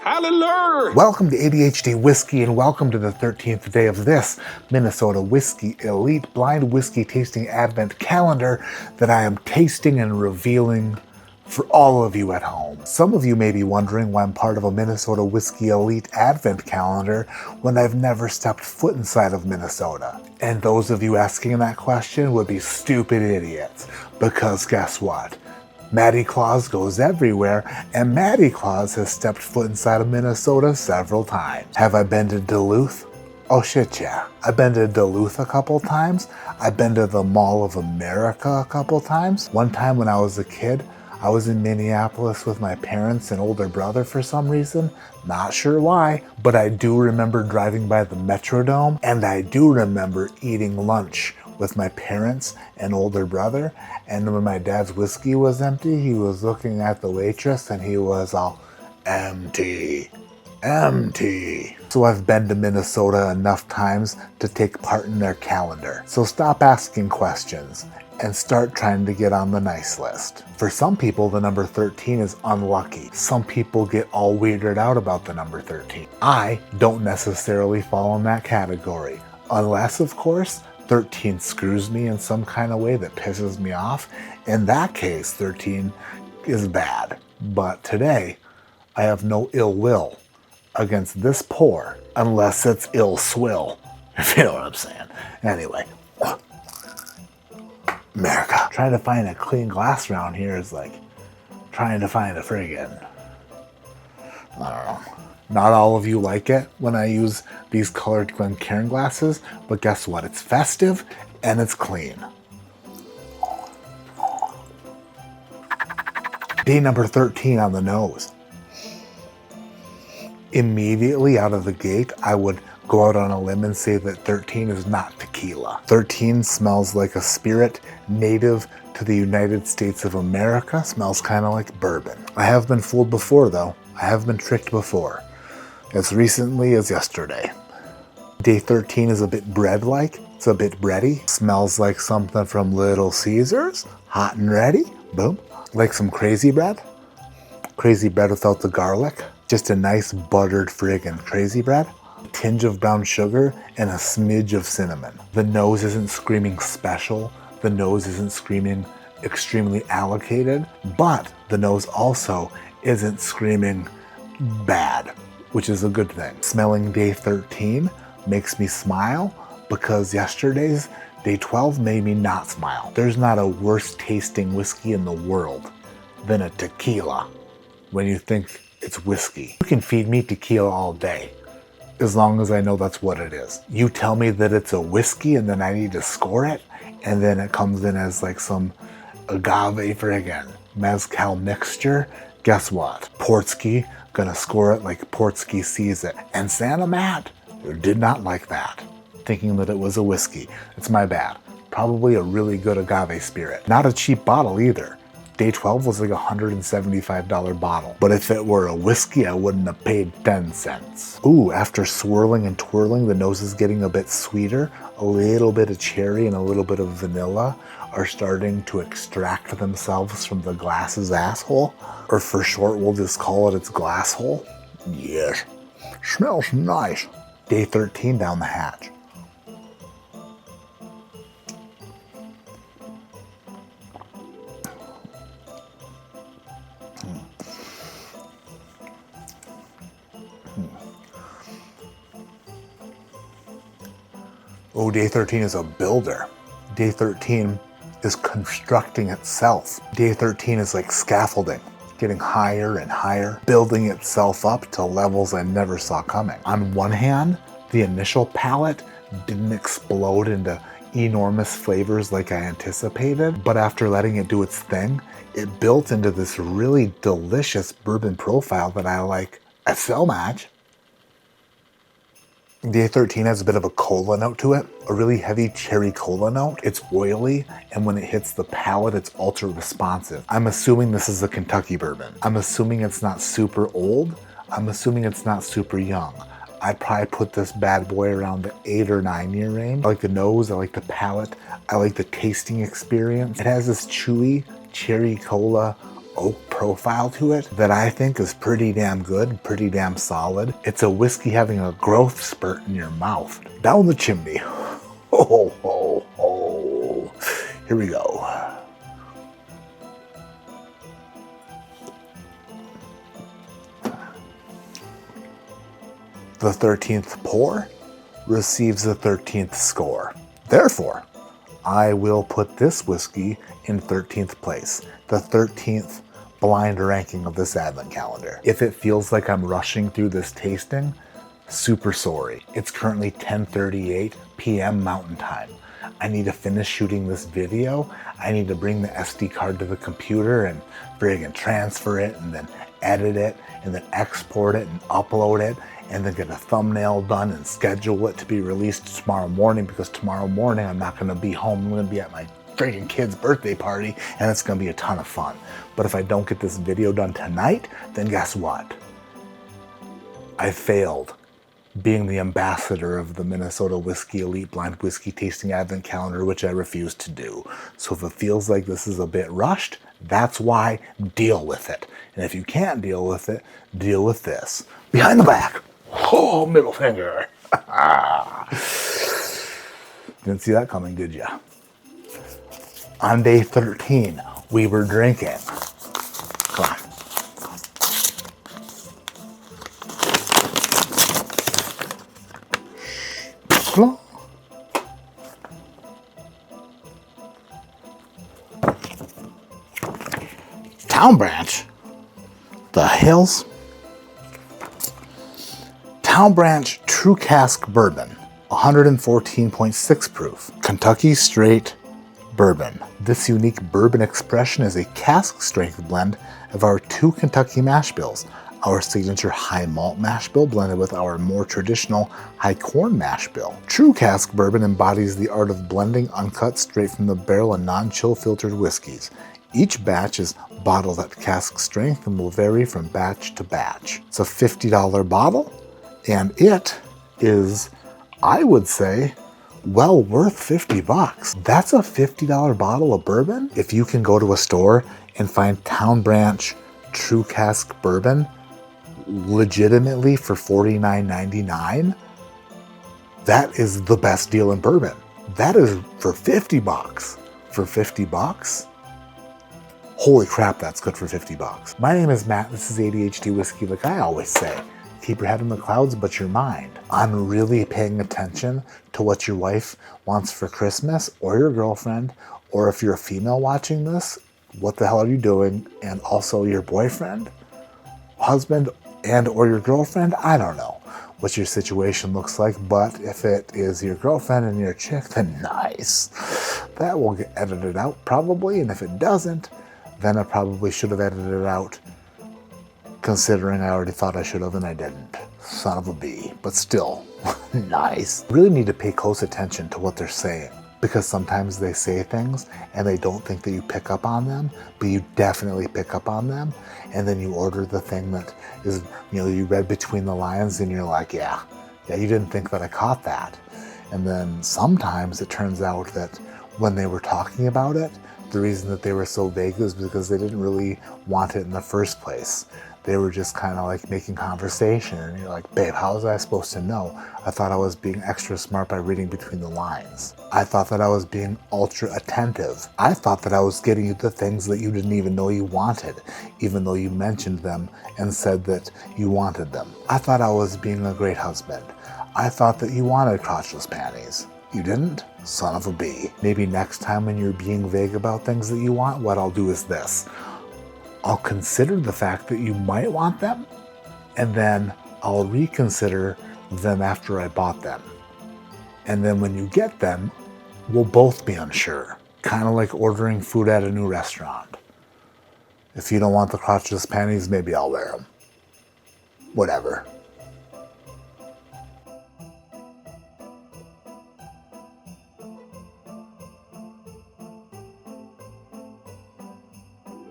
Hallelujah! Welcome to ADHD Whiskey and welcome to the 13th day of this Minnesota Whiskey Elite Blind Whiskey Tasting Advent Calendar that I am tasting and revealing for all of you at home. Some of you may be wondering why I'm part of a Minnesota Whiskey Elite Advent Calendar when I've never stepped foot inside of Minnesota. And those of you asking that question would be stupid idiots, because guess what? Matty Claus goes everywhere, and Matty Claus has stepped foot inside of Minnesota several times. Have I been to Duluth? Oh shit, yeah. I've been to Duluth a couple times. I've been to the Mall of America a couple times. One time when I was a kid, I was in Minneapolis with my parents and older brother for some reason. Not sure why, but I do remember driving by the Metrodome, and I do remember eating lunch with my parents and older brother. And when my dad's whiskey was empty, he was looking at the waitress and he was all, empty, empty. So I've been to Minnesota enough times to take part in their calendar. So stop asking questions and start trying to get on the nice list. For some people, the number 13 is unlucky. Some people get all weirded out about the number 13. I don't necessarily fall in that category. Unless, of course, 13 screws me in some kind of way that pisses me off. In that case, 13 is bad. But today, I have no ill will against this pour unless it's ill swill, if you know what I'm saying. Anyway, America. Trying to find a clean glass around here is like trying to find a friggin', I don't know. Not all of you like it when I use these colored Glencairn glasses, but guess what? It's festive and it's clean. Day number 13 on the nose. Immediately out of the gate, I would go out on a limb and say that 13 is not tequila. 13 smells like a spirit native to the United States of America. Smells kind of like bourbon. I have been fooled before though. I have been tricked before. As recently as yesterday. Day 13 is a bit bread-like. It's a bit bready. Smells like something from Little Caesars. Hot and ready. Boom. Like some crazy bread. Crazy bread without the garlic. Just a nice buttered friggin' crazy bread. A tinge of brown sugar and a smidge of cinnamon. The nose isn't screaming special. The nose isn't screaming extremely allocated. But the nose also isn't screaming bad, which is a good thing. Smelling day 13 makes me smile because yesterday's day 12 made me not smile. There's not a worse tasting whiskey in the world than a tequila when you think it's whiskey. You can feed me tequila all day as long as I know that's what it is. You tell me that it's a whiskey and then I need to score it, and then it comes in as like some agave friggin' mezcal mixture. Guess what? Portsky gonna score it like Portsky sees it. And Santa Matt did not like that, thinking that it was a whiskey. It's my bad. Probably a really good agave spirit. Not a cheap bottle either. Day 12 was like a $175 bottle. But if it were a whiskey, I wouldn't have paid 10 cents. Ooh, after swirling and twirling, the nose is getting a bit sweeter. A little bit of cherry and a little bit of vanilla are starting to extract themselves from the glass's asshole. Or for short, we'll just call it its glass hole. Yes, smells nice. Day 13 down the hatch. Oh, day 13 is a builder. Day 13 is constructing itself. Day 13 is like scaffolding, getting higher and higher, building itself up to levels I never saw coming. On one hand, the initial palate didn't explode into enormous flavors like I anticipated, but after letting it do its thing, it built into this really delicious bourbon profile that I like so much. Day 13 has a bit of a cola note to it, a really heavy cherry cola note. It's oily, and when it hits the palate, it's ultra responsive. I'm assuming this is a Kentucky bourbon. I'm assuming it's not super old. I'm assuming it's not super young. I'd probably put this bad boy around the 8 or 9 year range. I like the nose, I like the palate, I like the tasting experience. It has this chewy cherry cola oak profile to it that I think is pretty damn good, pretty damn solid. It's a whiskey having a growth spurt in your mouth. Down the chimney. Ho, ho, ho. Here we go. The 13th pour receives the 13th score. Therefore, I will put this whiskey in 13th place, the 13th blind ranking of this advent calendar. If it feels like I'm rushing through this tasting, super sorry. It's currently 10:38 p.m. Mountain Time. I need to finish shooting this video. I need to bring the SD card to the computer and friggin' transfer it and then edit it and then export it and upload it and then get a thumbnail done and schedule it to be released tomorrow morning, because tomorrow morning I'm not gonna be home. I'm gonna be at my freaking kid's birthday party and it's gonna be a ton of fun. But if I don't get this video done tonight, then guess what? I failed being the ambassador of the Minnesota Whiskey Elite Blind Whiskey Tasting Advent Calendar, which I refuse to do. So if it feels like this is a bit rushed, that's why. Deal with it. And if you can't deal with it, deal with this. Behind the back. Oh, middle finger. Didn't see that coming, did ya? On day 13, we were drinking. Come on. Town Branch. The hills. Town Branch True Cask Bourbon, 114.6 proof, Kentucky Straight Bourbon. This unique bourbon expression is a cask strength blend of our two Kentucky mash bills, our signature high malt mash bill blended with our more traditional high corn mash bill. True Cask Bourbon embodies the art of blending uncut straight from the barrel and non-chill filtered whiskeys. Each batch is bottled at cask strength and will vary from batch to batch. It's a $50 bottle, and it is, I would say, well worth 50 bucks. That's a $50 bottle of bourbon. If you can go to a store and find Town Branch True Cask Bourbon legitimately for $49.99, that is the best deal in bourbon. That is for 50 bucks. For 50 bucks? Holy crap, that's good for 50 bucks. My name is Matt. This is ADHD Whiskey. Like I always say, keep your head in the clouds, but your mind. I'm really paying attention to what your wife wants for Christmas, or your girlfriend, or if you're a female watching this, what the hell are you doing? And also your boyfriend, husband, and or your girlfriend. I don't know what your situation looks like, but if it is your girlfriend and your chick, then nice. That will get edited out probably, and if it doesn't, then I probably should have edited it out, considering I already thought I should have and I didn't. Son of a bee, but still, nice. Really need to pay close attention to what they're saying, because sometimes they say things and they don't think that you pick up on them, but you definitely pick up on them. And then you order the thing that is, you read between the lines and you're like, yeah, you didn't think that I caught that. And then sometimes it turns out that when they were talking about it, the reason that they were so vague is because they didn't really want it in the first place. They were just kind of like making conversation, and you're like, babe, how was I supposed to know? I thought I was being extra smart by reading between the lines. I thought that I was being ultra attentive. I thought that I was getting you the things that you didn't even know you wanted, even though you mentioned them and said that you wanted them. I thought I was being a great husband. I thought that you wanted crotchless panties. You didn't? Son of a bee. Maybe next time when you're being vague about things that you want, what I'll do is this. I'll consider the fact that you might want them, and then I'll reconsider them after I bought them. And then when you get them, we'll both be unsure. Kind of like ordering food at a new restaurant. If you don't want the crotchless panties, maybe I'll wear them. Whatever.